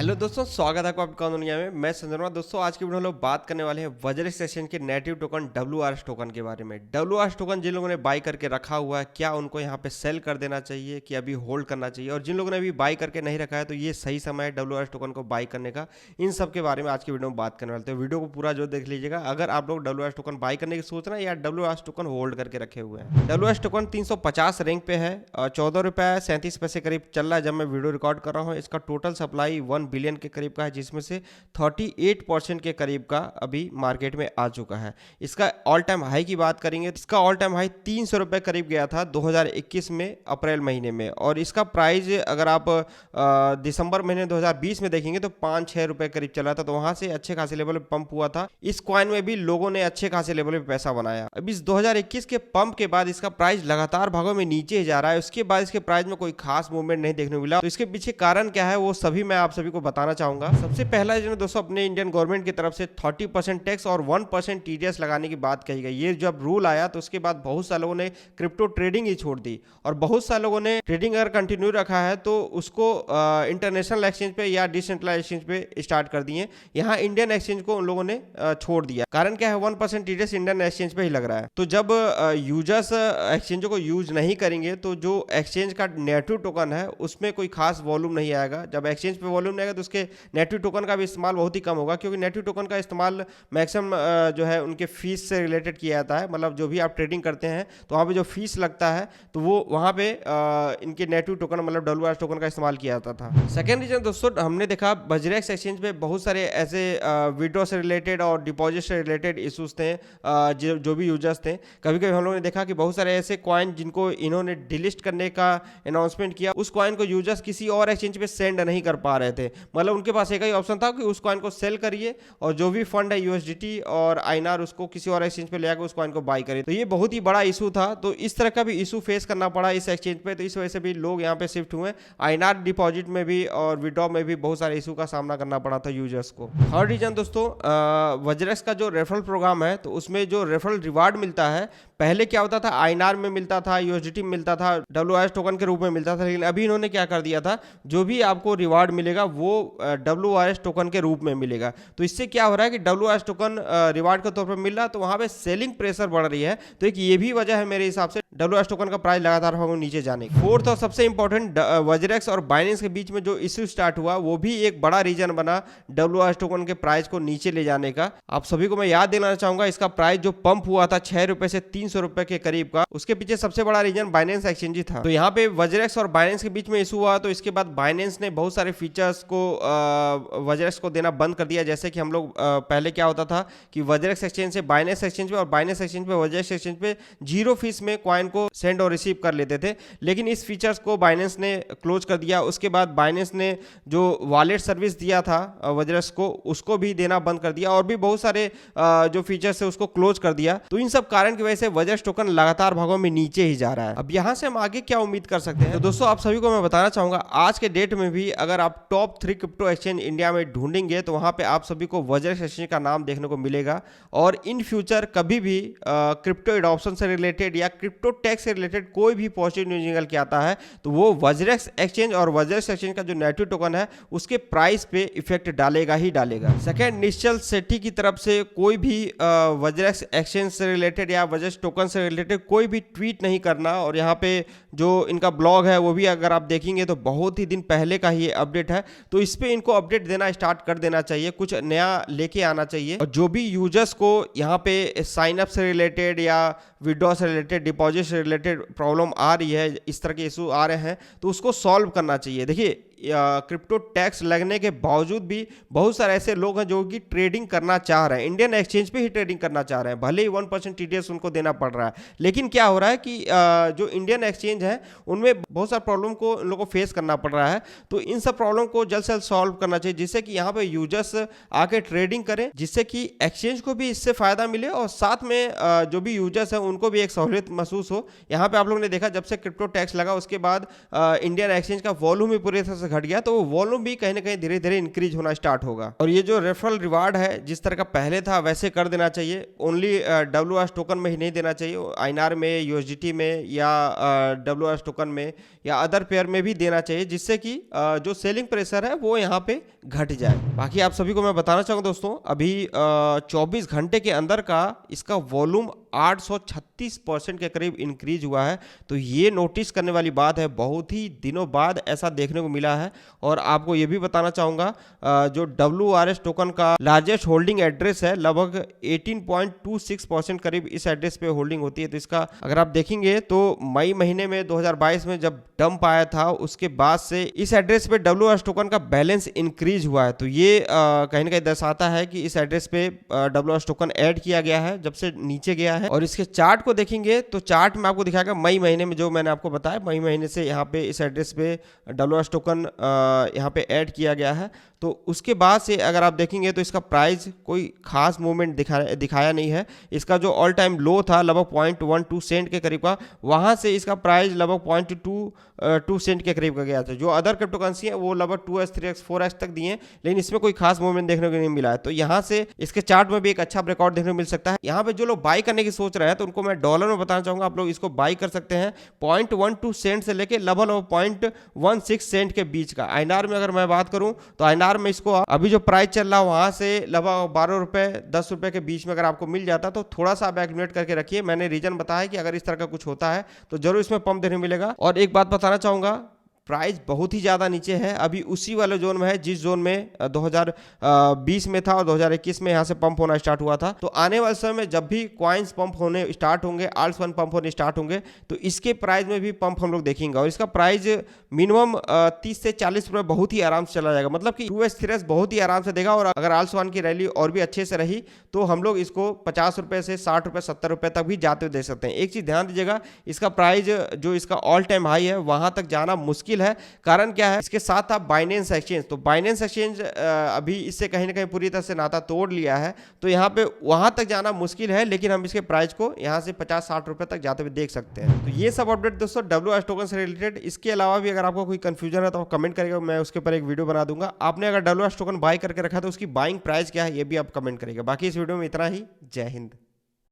Hello दोस्तों, स्वागत है आपका आपका दुनिया में। मैं संजय। दोस्तों आज की वीडियो में लोग बात करने वाले हैं वज्रेक्स एक्सचेंज के नेटिव टोकन WRX टोकन के बारे में। WRX टोकन जिन लोगों ने बाई करके रखा हुआ है, क्या उनको यहाँ पे सेल कर देना चाहिए कि अभी होल्ड करना चाहिए, और जिन लोगों ने अभी बाई करके नहीं रखा है तो ये सही समय है WRX टोकन को बाई करने का। इन सब के बारे में आज की वीडियो में बात करने वाले थे। वीडियो को पूरा जो देख लीजिएगा। अगर आप लोग WRX टोकन बाई करने की सोच रहे हैं या WRX टोकन होल्ड करके रखे हुए हैं। WRX टोकन 350 रैंक पे है, 14 रुपये 37 पैसे करीब चल रहा है जब मैं वीडियो रिकॉर्ड कर रहा हूँ। इसका टोटल सप्लाई 1 बिलियन के करीब का है, जिसमें से 38% के करीब का अभी मार्केट में आ चुका है। इसका ऑल टाइम हाई की बात करेंगे, इसका ऑल टाइम हाई 300 रुपये करीब गया था 2021 में अप्रैल महीने में, और इसका प्राइस अगर आप दिसंबर महीने 2020 में देखेंगे तो 5-6 रुपये करीब चला था। तो वहां से अच्छे खासे लेवल पे पंप हुआ था। इस कॉइन में भी लोगों ने अच्छे खासे लेवल पे पैसा बनाया। अब इस 2021 के पंप के बाद इसका प्राइस लगातार भागों में नीचे ही जा रहा है। उसके बाद इसके प्राइस में कोई खास मूवमेंट नहीं देखने को मिला। तो इसके पीछे कारण क्या है वो सभी मैं आप सभी को बताना चाहूंगा। सबसे पहला जो दोस्तों, अपने इंडियन गवर्नमेंट की तरफ से 30% टैक्स और 1% TDS लगाने की बात कही गई। ये जब रूल आया तो उसके बाद बहुत सारे लोगों ने क्रिप्टो ट्रेडिंग ही छोड़ दी, और बहुत सारे लोगों ने ट्रेडिंग अगर कंटिन्यू रखा है तो उसको इंटरनेशनल एक्सचेंज पे या डिसेंट्रलाइज एक्सचेंज पे स्टार्ट कर दिए। यहाँ इंडियन एक्सचेंज को उन लोगों ने छोड़ दिया। कारण क्या है, 1% TDS इंडियन एक्सचेंज पे ही लग रहा है। तो जब यूजर्स एक्सचेंजों को यूज नहीं करेंगे तो जो एक्सचेंज का नेटिव टोकन है उसमें कोई खास वॉल्यूम नहीं आएगा। जब एक्सचेंज पे वॉल्यूम नहीं आएगा तो उसके नेटिव टोकन का भी इस्तेमाल बहुत ही कम होगा, क्योंकि नेटिव टोकन का इस्तेमाल मैक्सिमम जो है उनके फीस से रिलेटेड किया जाता है। मतलब जो भी आप ट्रेडिंग करते हैं तो वहाँ पे जो फीस लगता है तो वो वहाँ पे इनके नेटिव टोकन मतलब WRX टोकन का इस्तेमाल किया जाता था। सेकेंड रीजन दोस्तों, हमने देखा वज्रेक्स एक्सचेंज पे बहुत सारे ऐसे विड्रॉ से रिलेटेड और डिपॉजिट से रिलेटेड इशूज थे। जो भी यूजर्स थे, कभी कभी हम लोगों ने देखा कि बहुत सारे ऐसे कॉइन जिनको इन्होंने डिलिस्ट करने का अनाउंसमेंट किया, उस कॉइन को यूजर्स किसी और एक्सचेंज पे सेंड नहीं कर पा रहे थे। मतलब उनके पास एक ही ऑप्शन था कि उस कॉइन को सेल करिए और जो भी फंड है USDT और INR उसको किसी और एक्सचेंज पे ले आकर उस कॉइन को बाई करिए। तो ये बहुत ही बड़ा इशू था। तो इस तरह का भी इशू फेस करना पड़ा इस एक्सचेंज पे। तो इस वजह से भी लोग यहाँ पे शिफ्ट हुए। INR डिपॉजिट में भी और विड्रॉ में भी बहुत सारे इशू का सामना करना पड़ा था यूजर्स को। थर्ड रीजन दोस्तों, वज्रेक्स का जो रेफरल प्रोग्राम है तो उसमें जो रेफरल रिवार्ड मिलता है, पहले क्या होता था, INR में मिलता था, USDT में मिलता था, WRX टोकन के रूप में मिलता था। लेकिन अभी इन्होंने क्या कर दिया था, जो भी आपको रिवार्ड मिलेगा वो WRX टोकन के रूप में मिलेगा। तो इससे क्या हो रहा है कि WRX टोकन रिवार्ड के तौर पर मिल रहा है, तो वहां पे सेलिंग प्रेशर बढ़ रही है। तो एक ये भी वजह है मेरे हिसाब से WRX टोकन का प्राइस लगातार नीचे जाने की। फोर्थ और सबसे इंपॉर्टेंट, वज्रेक्स और बाइनेंस के बीच में जो इश्यू स्टार्ट हुआ वो भी एक बड़ा रीजन बना WRX टोकन के प्राइस को नीचे ले जाने का। आप सभी को मैं याद दिलाना चाहूंगा, इसका प्राइस जो पंप हुआ था 6 रुपए से 300 रुपए के करीब का, उसके पीछे सबसे बड़ा रीजन बाइनेंस एक्सचेंज ही था। तो यहाँ पे वज्रेक्स और बाइनेंस के बीच में इशू हुआ, तो इसके बाद बाइनेंस ने बहुत सारे फीचर्स को वज्रेक्स को देना बंद कर दिया। जैसे कि हम लोग पहले क्या होता था कि वज्रेक्स एक्सचेंज से बाइनेंस एक्सचेंज पे और बाइनेंस एक्सचेंज पे वज्रेक्स एक्सचेंज पे 0 फीस में कॉइन को सेंड और रिसीव कर लेते थे। लेकिन इस फीचर्स को बाइनेंस ने क्लोज कर दिया। उसके बाद बाइनेंस ने जो वॉलेट सर्विस दिया था वज्रेक्स को, उसको भी देना बंद कर दिया, और भी बहुत सारे जो फीचर्स है उसको क्लोज कर दिया। तो इन सब कारण की वजह से वज्रेक्स टोकन लगातार भागों में नीचे ही जा रहा है। अब यहाँ से हम आगे क्या उम्मीद कर सकते हैं, तो दोस्तों आप सभी को मैं बताना चाहूंगा, आज के डेट में भी अगर आप टॉप 3 क्रिप्टो एक्सचेंज इंडिया में ढूंढेंगे तो वहां पे आप सभी को वज्रेक्स एक्सचेंज का नाम देखने को मिलेगा। और इन फ्यूचर कभी भी क्रिप्टो एडॉप्शन से रिलेटेड या क्रिप्टो टैक्स से रिलेटेड कोई भी पॉजिटिव न्यूज निकल के आता है तो वो वज्रेक्स एक्सचेंज और वज्रेक्स एक्सचेंज का जो नेटिव टोकन है उसके प्राइस पे इफेक्ट डालेगा ही डालेगा। सेकंड, निश्चल सेठी की तरफ से कोई भी वज्रेक्स एक्सचेंज से रिलेटेड या वज्रेक्स टोकन से रिलेटेड कोई भी ट्वीट नहीं करना। और यहाँ पे जो इनका ब्लॉग है वो भी अगर आप देखेंगे तो बहुत ही दिन पहले का ही अपडेट है। तो इस पे इनको अपडेट देना स्टार्ट कर देना चाहिए, कुछ नया लेके आना चाहिए। और जो भी यूजर्स को यहाँ पे साइन अप से रिलेटेड या विड्रॉ से रिलेटेड, डिपॉजिट से रिलेटेड प्रॉब्लम आ रही है, इस तरह के इशू आ रहे हैं, तो उसको सॉल्व करना चाहिए। देखिए, क्रिप्टो टैक्स लगने के बावजूद भी बहुत सारे ऐसे लोग हैं जो कि ट्रेडिंग करना चाह रहे हैं, इंडियन एक्सचेंज पे ही ट्रेडिंग करना चाह रहे हैं, भले ही 1% TDS उनको देना पड़ रहा है। लेकिन क्या हो रहा है कि जो इंडियन एक्सचेंज है उनमें बहुत सारे प्रॉब्लम को उन लोगों को फेस करना पड़ रहा है। तो इन सब प्रॉब्लम को जल्द से जल्द सॉल्व करना चाहिए, जिससे कि यहाँ पे यूजर्स आके ट्रेडिंग करें, जिससे कि एक्सचेंज को भी इससे फायदा मिले और साथ में जो भी यूजर्स हैं उनको भी एक सहूलियत महसूस हो। यहाँ पे आप लोगों ने देखा, जब से क्रिप्टो टैक्स लगा उसके बाद इंडियन एक्सचेंज का वॉल्यूम भी पूरी तरह से घट गया तो वॉल्यूम भी कहीं ना कहीं धीरे धीरे इंक्रीज होना स्टार्ट होगा। और ये जो रेफरल रिवार्ड है जिस तरह का पहले था वैसे कर देना चाहिए, ओनली WRS टोकन में ही नहीं देना चाहिए, INR में, USDT में या WRS टोकन में या अदर पेयर में भी देना चाहिए, जिससे कि जो सेलिंग प्रेशर है वो यहाँ पे घट जाए। बाकी आप सभी को मैं बताना चाहूँगा दोस्तों, अभी 24 घंटे के अंदर का इसका वॉल्यूम 836% के करीब इंक्रीज हुआ है। तो ये नोटिस करने वाली बात है, बहुत ही दिनों बाद ऐसा देखने को मिला है। और आपको ये भी बताना चाहूँगा जो WRS टोकन का लार्जेस्ट होल्डिंग एड्रेस है, लगभग 18.26% करीब इस एड्रेस पे होल्डिंग होती है। तो इसका अगर आप देखेंगे तो मई महीने में 2022 में जब डंप आया था उसके बाद से इस एड्रेस पे WRS टोकन का बैलेंस इंक्रीज हुआ है। तो ये कहीं ना कहीं दर्शाता है कि इस एड्रेस पे WRS टोकन ऐड किया गया है जब से नीचे गया है। और इसके चार्ट को देखेंगे तो चार्ट में आपको दिखाएगा मई महीने में, जो मैंने आपको बताया मई महीने से यहाँ पे इस एड्रेस पे WRS टोकन यहाँ पे ऐड किया गया है। तो उसके बाद से अगर आप देखेंगे तो इसका प्राइस कोई खास मूवमेंट दिखाया नहीं है। इसका जो ऑल टाइम लो था लगभग 0.12 सेंट के करीब का, वहाँ से इसका प्राइस लगभग 0.22 सेंट के करीब का गया था। जो अदर क्रिप्टो करेंसी है वो लगभग 2x 3x 4x तक दिए, लेकिन इसमें कोई खास मूवमेंट देखने को नहीं मिला है। तो यहाँ से इसके चार्ट में भी एक अच्छा ब्रेकआउट देखने को मिल सकता है। यहाँ पे जो लोग बाई करने की सोच रहे हैं तो उनको मैं डॉलर में बताना चाहूँगा, आप लोग इसको बाई कर सकते हैं 0.12 सेंट से लेके लगभग 0.16 सेंट के बीच का। INR में अगर मैं बात करूँ तो INR में इसको अभी जो प्राइस चल रहा है वहां से लगभग 12 रुपए 10 रुपए के बीच में अगर आपको मिल जाता तो थोड़ा सा आप एक्यूमुलेट करके रखिए। मैंने रीजन बताया कि अगर इस तरह का कुछ होता है तो जरूर इसमें पंप देने मिलेगा। और एक बात बताना चाहूंगा, प्राइस बहुत ही ज़्यादा नीचे है, अभी उसी वाले जोन में है जिस जोन में 2020 में था और 2021 में यहाँ से पंप होना स्टार्ट हुआ था। तो आने वाले समय में जब भी कॉइन्स पंप होने स्टार्ट होंगे, आल्ट्स फंड पंप होने स्टार्ट होंगे, तो इसके प्राइस में भी पंप हम लोग देखेंगे। और इसका प्राइस मिनिमम 30 से 40 रुपये बहुत ही आराम से चला जाएगा, मतलब कि 2x 3x बहुत ही आराम से देगा। और अगर आल्ट्स फंड की रैली और भी अच्छे से रही तो हम लोग इसको 50 रुपये से 60 रुपये 70 रुपये तक भी जाते हुए देख सकते हैं। एक चीज़ ध्यान दीजिएगा, इसका प्राइस जो इसका ऑल टाइम हाई है वहाँ तक जाना मुश्किल है। कारण क्या है, इसके साथ था बाइनेंस एक्सचेंज। तो बाइनेंस एक्सचेंज अभी इससे कहीं ना कहीं पूरी तरह से नाता तोड़ लिया है, तो यहाँ पे वहां तक जाना मुश्किल है, लेकिन हम इसके प्राइस को यहाँ से 50-60 रुपए तक जाते हुए देख सकते हैं। तो ये सब अपडेट दोस्तों WRS टोकन से रिलेटेड। इसके अलावा भी अगर आपको कोई कंफ्यूजन है तो आप कमेंट करिएगा, मैं उसके ऊपर एक वीडियो बना दूंगा। आपने अगर WRS टोकन बाय करके रखा है तो उसकी बाइंग प्राइस क्या है ये भी आप कमेंट करिएगा। बाकी इस वीडियो में इतना ही। जय हिंद।